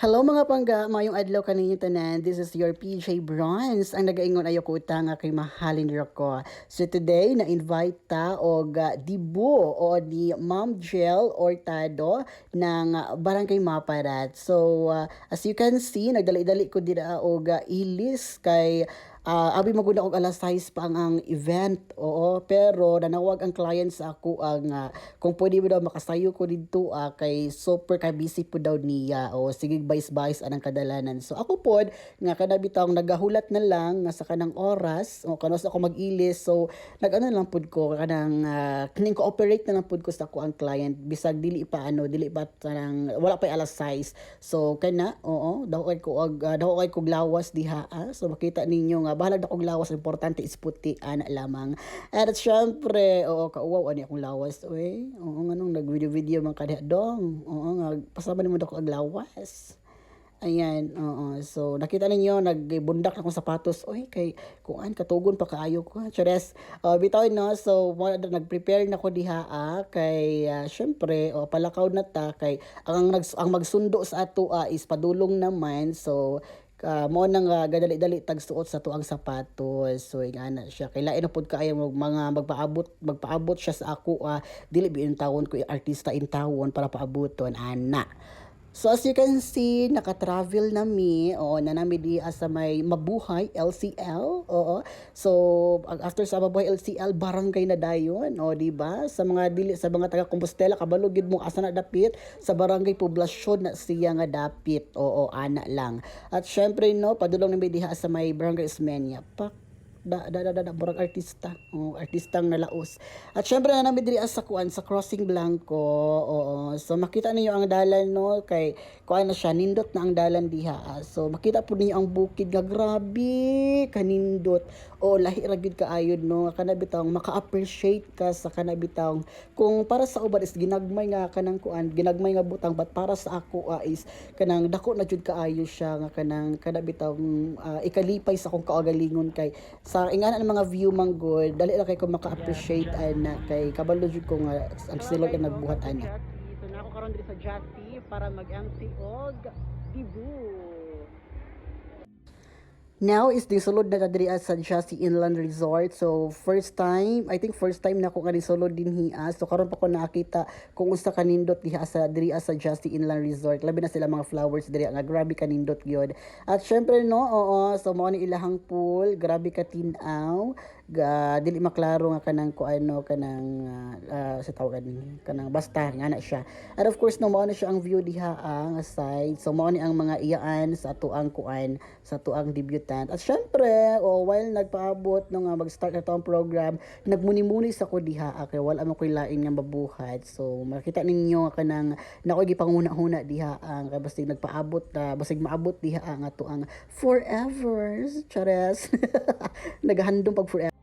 Hello mga pangga, mayong adlaw kaninyo tanan. This is your PJ Bronze. Ang nagaingon ayo ko utang kay mahalin ko. So today na-invite ta og dibu o ni Ma'am Jel Ortado ng Barangay Maparat. So as you can see, nagdali-dali ko dira og ilis kay abi maguna og alas 6 pa ang event. Oo, pero nanawag ang client sa ako ang kung pwede mo daw makasayo ko dito kay super ka busy po daw niya. O sige bayis-bayis anang kadalanan. So ako pod nga kada bitaw nagahulat na lang nga sa kanang oras o kanos ako mag-ilis. So nag-ano lang pod ko kanang kining cooperate na lang pod ko sa ako ang client bisag dili pa tanang wala pa alas 6. So kana oo daw kay ko glawas diha. So makita ninyo nga bahala na kong lawas, importante is puti, ana lamang. At syempre, oo, kauwaw, ani akong lawas, oy. Oo, nga nung nag-video-video man kada dong. Oo, nga, pasama naman ako ang lawas. Ayan, oo. So, nakita ninyo, nagbundak akong sapatos. Oy, kay, kuan, katugon pa kaayo ko. Chores, bitaw no. So, nag-prepare na ko diha, kay, syempre, palakaw na ta, kay, ang magsundo sa ato, is padulong naman. So, mo nang gadali-dali tagsuot sa tuang sapatos. So ingana siya kay lain pod kaayo mga magpaabot siya sa ako dili biin tawon ko artista in tawon para paaboton ana. So as you can see, naka-travel nami, oo, na nami di sa may Mabuhay LCL, oo. So after sa Mabuhay LCL, barangay na dayon, o di ba? Sa mga taga Compostela kabalo gid mo asa na dapit sa barangay poblasyon na siya nga dapit, oo, ana lang. At syempre no, padulong nami diha sa may barangay Ismeña. Burag artista. Oh, artistang nalaos. At syempre na namin diri sa kuan sa Crossing Blanco. Oo. So makita niyo ang dalan no kay kuan na siya nindot na ang dalan diha. So makita po niyo ang bukid nga grabe kanindot. O lahi ra gyud kaayod no kana bitawng maka-appreciate ka sa kana bitawng kung para sa uban is ginagmay nga kanang kuan ginagmay nga butang but para sa ako is kanang dako na jud kaayo siya nga kanang kana bitawng ikalipay sa akong kaugalingon kay sa ingana ang mga view man good dali ra kay ko maka-appreciate ana kay kabalo jud ko nga ang silog ang nagbuhat ana. So nako karon diri sa Justy para mag-MC og Dibu. Now is the sulod na diri sa Justy Inland Resort. So first time na ko kani sulod din hiya. So karon pa ko nakita kung usa kanindot diha sa diri sa Justy Inland Resort. Labi na sila mga flowers diri nga grabe kanindot gyud. At syempre no, oo, so mo ni ilahang pool, grabe ka tin-aw. Dili maklaro nga kanang kuano kanang sa tawag kanang basta nga na siya. And of course no mao na siya ang view diha ang side. So mao ni ang mga iyaan sa tuang kuan sa tuang debutant. At syempre while nagpaabot no nga mag-start na to ang program, nagmuni-muni sa ko diha kay wala man koy lain nga mabuhat. So makita ninyo kanang nakoy gipanguna-huna diha ang basig nagpaabot basig maabot diha ang ato ang forever. Chares. Naghandom pag forever.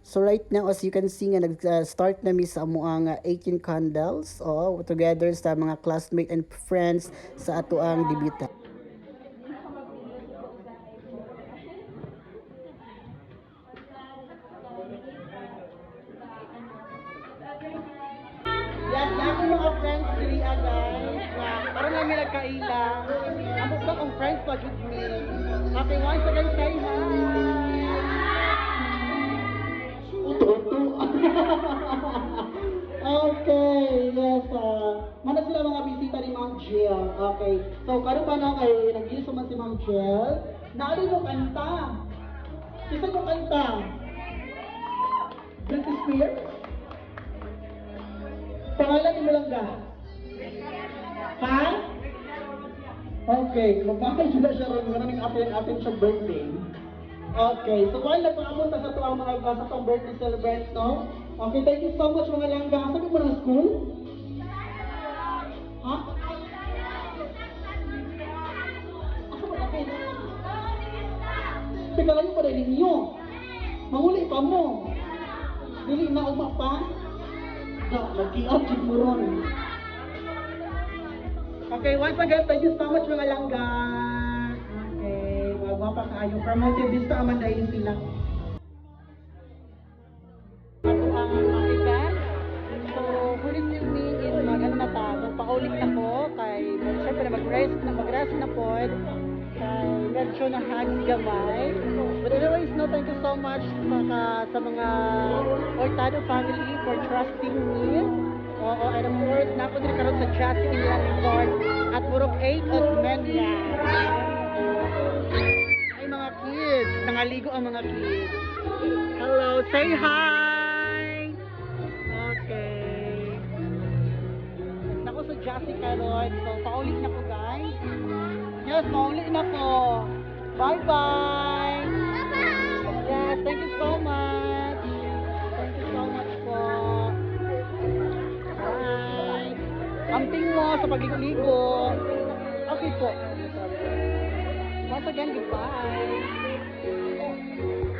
So right now, as you can see nga, nag-start na mi sa amuang 18 candles together sa mga classmates and friends sa ato ang debutant. Yan, ako mga friends diri guys. Parang lang may nagkaila. Amo ba kong friends pa jud me. Okay, once again say hi. Okay, yes. Mana sila mga bisita ni Ma'am Jill. Okay. So, karon pa na kay nag-iso man si Ma'am Jill. Naali mo kanta. Isa mo kanta. Britney Spears? Pangalan ni Malangga? Ha? Okay. Magpapay sila siya rin. Maraming atin siya birthday. Okay, so while nagpaabot sa ito ang mga sa itong birthday celebrants, no? Okay, thank you so much mga langga. Saan mo ng school? Ha? Ako ba lapit? Teka lang pa rin ninyo. Mahuli pa mo. Dili na umapa. Nag-i-up mo ron. Okay, once again, thank you so much mga langga. Wapa kaayo promoted this to aman dahil sila ang event. So huli ni in mag-ano na ta magpaulit ako kay syempre mag-rest na mag-rest na po. Medyo na hands gamay. But anyways, no, thank you so much sa mga Hurtado family for trusting me. Oo, and of course, napo din karon sa Just Inland Resort at Purok 8 at Menya. Ay, mga kids. Nangaligo ang mga kids. Hello, say hi! Okay. Nako sa Just karon. So, paulit na ko, guys. Yes, paulit na ko. Bye-bye! Yes, thank you so much. Thank you so much po. Bye! Amping mo sa pagligo-ligo. Okay po. Once again, goodbye.